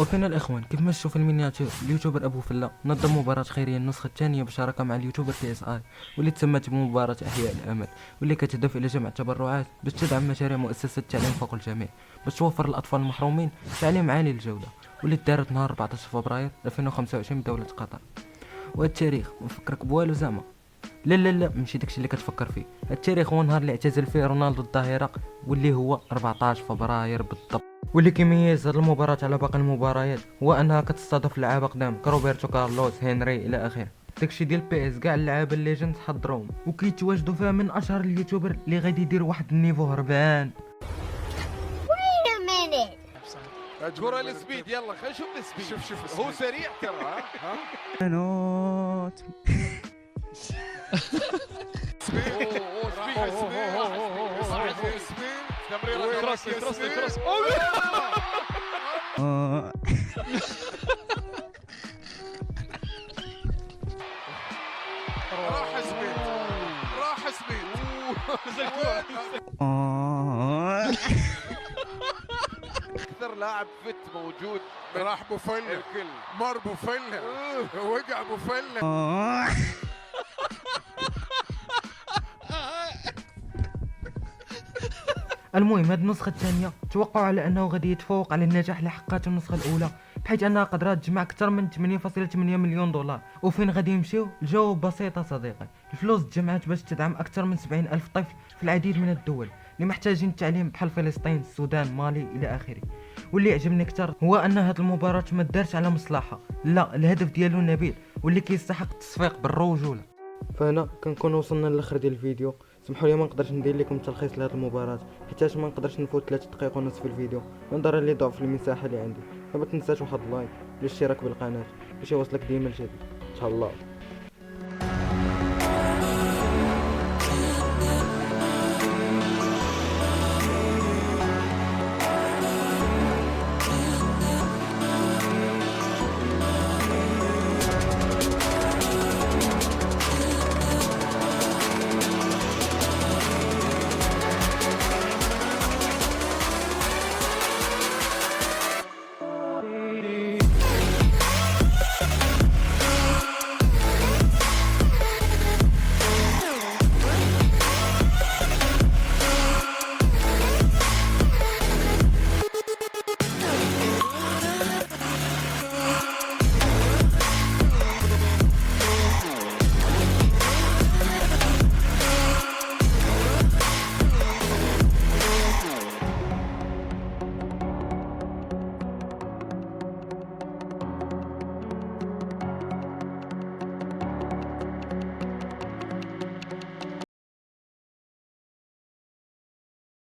وفينا الاخوان كيف ما تشوف المينياتور، اليوتيوبر ابو فلا نظم مباراة خيرية النسخة الثانية بشراكة مع اليوتيوبر كي اس اي، واللي تسمت بمباراة احياء الامل، واللي كتهدف الى جمع تبرعات باش تدعم مشاريع مؤسسة التعليم فوق الجميع باش توفر للاطفال المحرومين تعليم عالي الجودة، واللي دارت نهار 14 فبراير 2025 بدولة قطر. وهذا التاريخ مفكرك بوالو زعما؟ لا ماشي داكشي اللي كتفكر فيه. هاد التاريخ هو النهار اللي اعتزل فيه رونالدو الظاهرة، واللي هو 14 فبراير بالضبط. واللي كيميز هاد المباراة على باقي المباريات هو انها كتستضيف لعابة قدام كروبرتو كارلوس، هنري الى اخره. داكشي ديال بي اس كاع اللعابه الليجند حضروهم وكيتواجدوا فيها من اشهر اليوتيوبر اللي غادي يدير واحد النيفو هربان. كرة لسبيد، يلا خلينا نشوف السبيد. شوف هو سريع ترى. ها نوت سبيد تمريرة كروس راح سبيد اكثر لاعب فت موجود. راح بوفنا الكل مر بوفنا وقع بوفنا. المهم هاد النسخة الثانية توقعوا على انه غادي يتفوق على النجاح اللي حققته النسخة الاولى، بحيث انها قدرت تجمع اكثر من 8.8 مليون دولار. وفين غادي يمشيو؟ الجواب بسيط صديقي، الفلوس تجمعات باش تدعم اكثر من 70 الف طفل في العديد من الدول اللي محتاجين التعليم بحال فلسطين، السودان، مالي الى اخره. واللي يعجبني اكثر هو ان هاد المباراة ما دارش على مصلحة، لا الهدف ديالو نبيل واللي كيستحق التصفيق بالرجولة. فهنا كنكون وصلنا للاخر ديال الفيديو. سمحوا لي ما نقدرش ندير لكم تلخيص لهاد المباراة حيت ما نقدرش نفوت 3 دقائق ونص في الفيديو نظرا لضعف المساحة اللي عندي. فما تنساش واحد اللايك والاشتراك بالقناة باش يوصلك ديما الجديد. تهلاو.